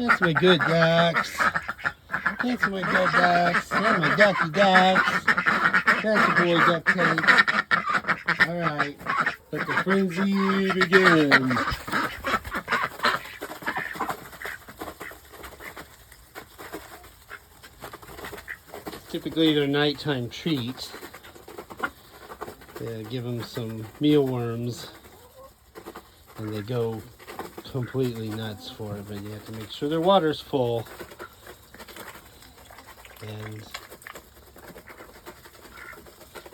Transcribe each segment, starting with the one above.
That's my good ducks. That's my good ducks. They're my ducky ducks. That's a boy duck tape. Alright, let the frenzy begin. Typically their nighttime treat. Give them some mealworms and they go completely nuts for it, but you have to make sure their water's full. And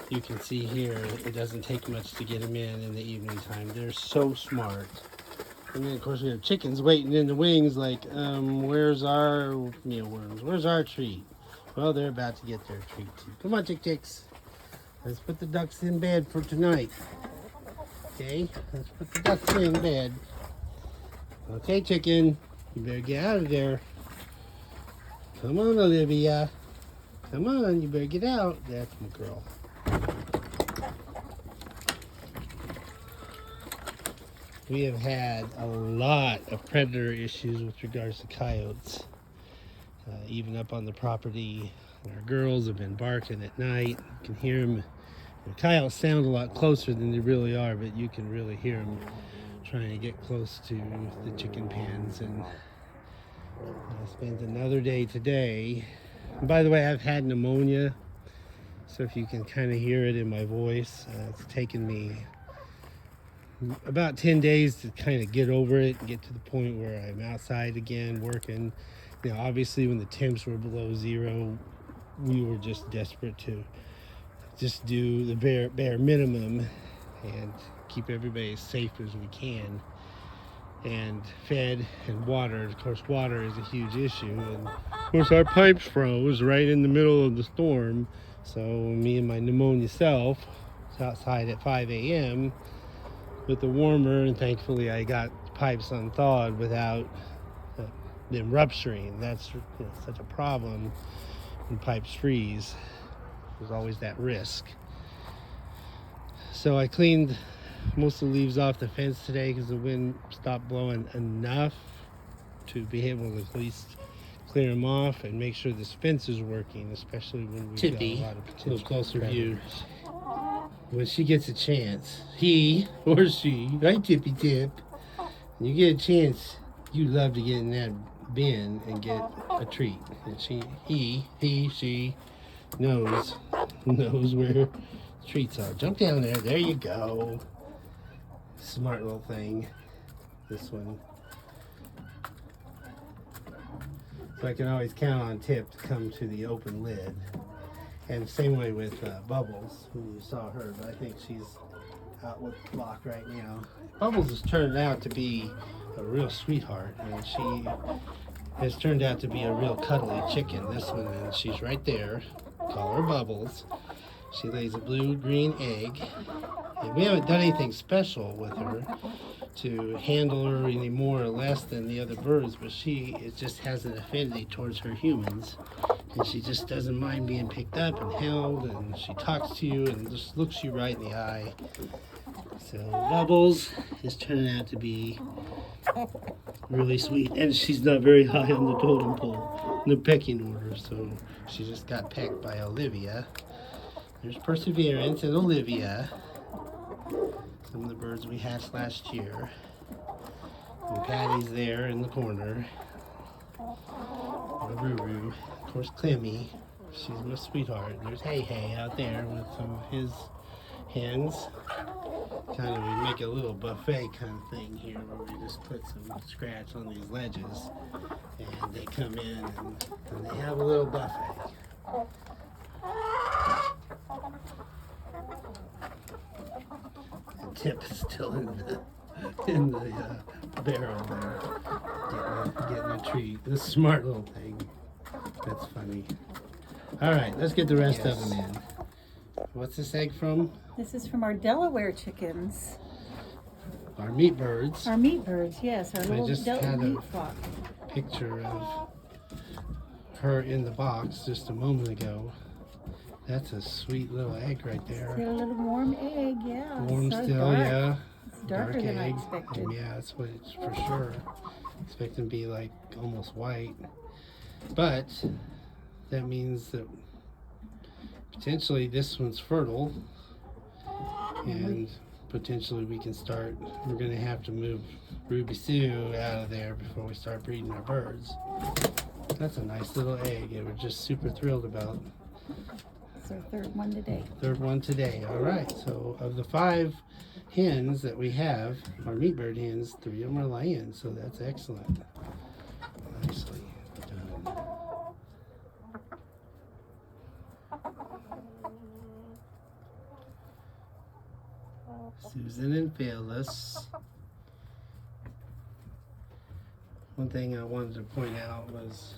you can see here it doesn't take much to get them in the evening time. They're so smart. And then of course we have chickens waiting in the wings like, where's our mealworms? Where's our treat? Well, they're about to get their treat too. Come on, chicks. Let's put the ducks in bed for tonight. Okay, let's put the ducks in bed. Okay, chicken, you better get out of there. Come on, Olivia. Come on, you better get out. That's my girl. We have had a lot of predator issues with regards to coyotes. Even up on the property, our girls have been barking at night. You can hear them. The coyotes sound a lot closer than they really are, but you can really hear them trying to get close to the chicken pens. And I spent another day today. And by the way, I've had pneumonia, so if you can kind of hear it in my voice, it's taken me about 10 days to kind of get over it and get to the point where I'm outside again working. You know, obviously when the temps were below zero, we were just desperate to just do the bare minimum and keep everybody as safe as we can. And fed and watered. Of course, water is a huge issue. And of course, our pipes froze right in the middle of the storm. So me and my pneumonia self was outside at 5 a.m. with the warmer, and thankfully I got pipes unthawed without them rupturing. That's such a problem when pipes freeze. There's always that risk. So I cleaned most of the leaves off the fence today because the wind stopped blowing enough to be able to at least clear them off and make sure this fence is working, especially when we've got a lot of potential closer view. When she gets a chance, he or she, right, Tippy Tip, when you get a chance, you love to get in that bin and get a treat. And she knows where treats are. Jump down there. There you go. Smart little thing. This one. So I can always count on Tip to come to the open lid. And same way with Bubbles, when you saw her, but I think she's out with Block right now. Bubbles has turned out to be a real sweetheart, and she has turned out to be a real cuddly chicken. This one, and she's right there. Call her Bubbles. She lays a blue-green egg, and we haven't done anything special with her to handle her any more or less than the other birds, but it just has an affinity towards her humans, and she just doesn't mind being picked up and held, and she talks to you and just looks you right in the eye. So Bubbles is turning out to be really sweet, and she's not very high on the totem pole, in the pecking order, so she just got pecked by Olivia. There's Perseverance and Olivia, some of the birds we hatched last year. And Patty's there in the corner. Ruru, of course, Clemmy, she's my sweetheart. There's Hey out there with some of his hens. Kind of, we make a little buffet kind of thing here where we just put some scratch on these ledges and they come in and they have a little buffet. And Tip is still in the barrel there, getting a treat. This smart little thing. That's funny. All right, let's get the rest of them in. What's this egg from? This is from our Delaware chickens. Our meat birds. Our meat birds, yes. Our I little just had meat a flock. picture of her in the box just a moment ago. That's a sweet little egg right there. Still a little warm egg, yeah. Warm so still, dark. yeah. It's darker than I egg. expected. Yeah, that's what it's for sure. It's expect them to be like almost white, but that means that potentially this one's fertile, and potentially we can start. We're going to have to move Ruby Sue out of there before we start breeding our birds. That's a nice little egg, and we're just super thrilled about. It's our third one today. Third one today. All right. So of the 5 hens that we have, our meat bird hens, 3 of them are laying. So that's excellent. Nicely done. Susan and Phyllis. One thing I wanted to point out was,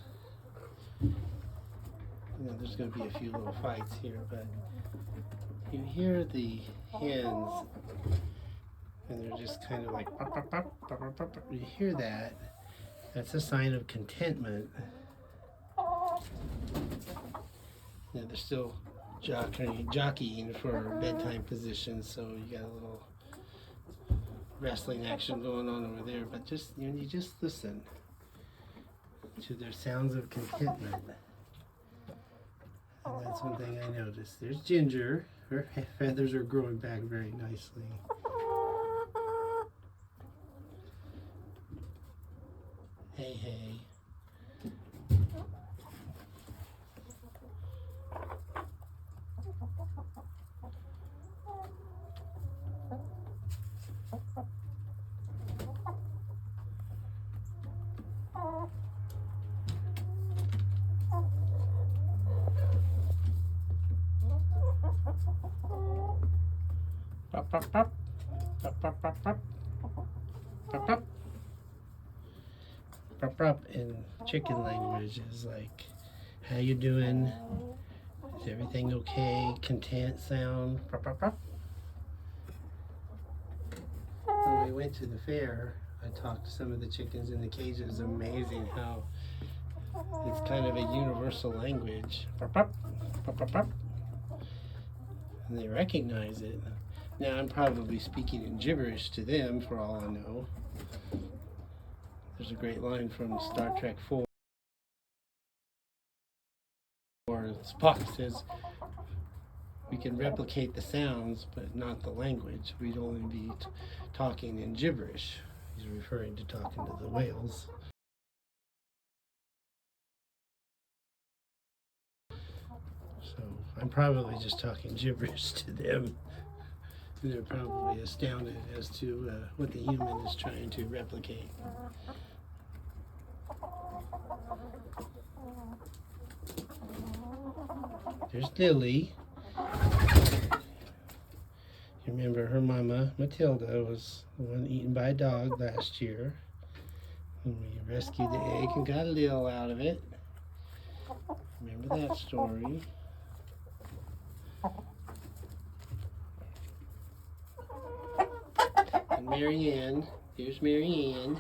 there's going to be a few little fights here, but you hear the hens and they're just kind of like pop, pop, pop, pop, pop, pop, pop. You hear that, that's a sign of contentment. They're still jockeying for bedtime positions, so you got a little wrestling action going on over there, but just you just listen to their sounds of contentment. And that's one thing I noticed. There's Ginger. Her feathers are growing back very nicely. Hey, hey. Pop, pop, pop. Pop, pop, pop, pop. Pop, pop. Pop, pop in chicken language is like, how you doing? Is everything okay? Content sound. Pop, pop, pop. When we went to the fair, I talked to some of the chickens in the cage. It was amazing how it's kind of a universal language. Pop, pop, pop, pop, pop. And they recognize it. Now I'm probably speaking in gibberish to them for all I know. There's a great line from Star Trek 4. Spock says, we can replicate the sounds, but not the language. We'd only be talking in gibberish. He's referring to talking to the whales. So I'm probably just talking gibberish to them. And they're probably astounded as to what the human is trying to replicate. There's Lily. You remember her mama, Matilda, was the one eaten by a dog last year. When we rescued the egg and got Lil out of it. Remember that story. And Mary Ann, here's Mary Ann.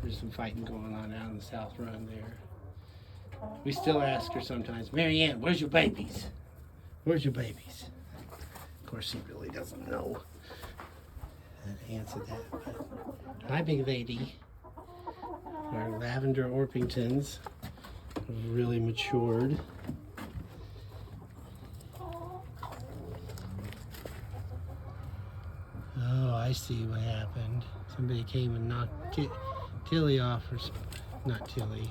There's some fighting going on out in the South Run there. We still ask her sometimes, Mary Ann, where's your babies? Where's your babies? Of course, she really doesn't know how to answer that. But hi, big lady. Our lavender Orpingtons have really matured. Oh, I see what happened. Somebody came and knocked Tilly off her, not Tilly,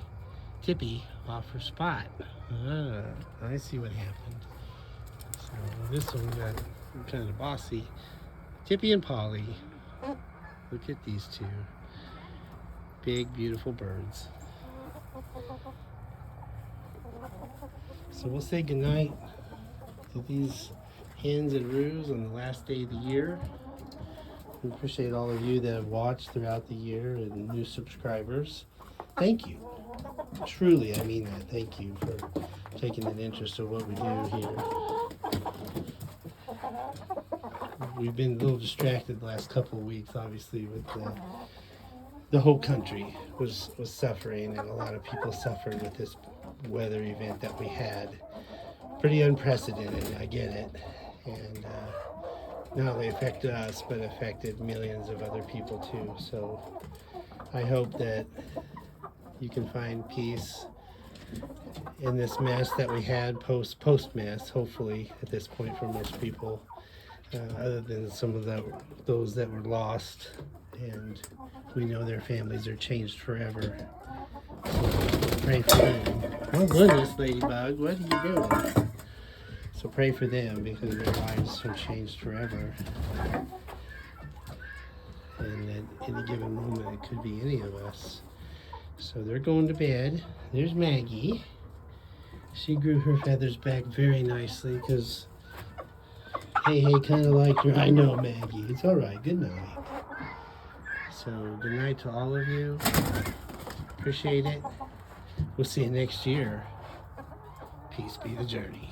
Tippy off her spot. Ah, I see what happened. So this one got kind of bossy. Tippy and Polly. Look at these two. Big, beautiful birds. So we'll say goodnight to these hens and roos on the last day of the year. We appreciate all of you that have watched throughout the year and new subscribers. Thank you. Truly, I mean that. Thank you for taking an interest in what we do here. We've been a little distracted the last couple of weeks, obviously, with the whole country was suffering, and a lot of people suffered with this weather event that we had. Pretty unprecedented, I get it. And not only affected us, but affected millions of other people too. So I hope that you can find peace in this mess that we had post mess. Hopefully, at this point, for most people, other than some of those that were lost, and we know their families are changed forever. So pray for them. Oh goodness, Ladybug, what are you doing? So pray for them because their lives are changed forever. And at any given moment, it could be any of us. So they're going to bed. There's Maggie. She grew her feathers back very nicely because Hey kind of liked her. I know, Maggie. It's all right. Good night. So good night to all of you. Appreciate it. We'll see you next year. Peace be the journey.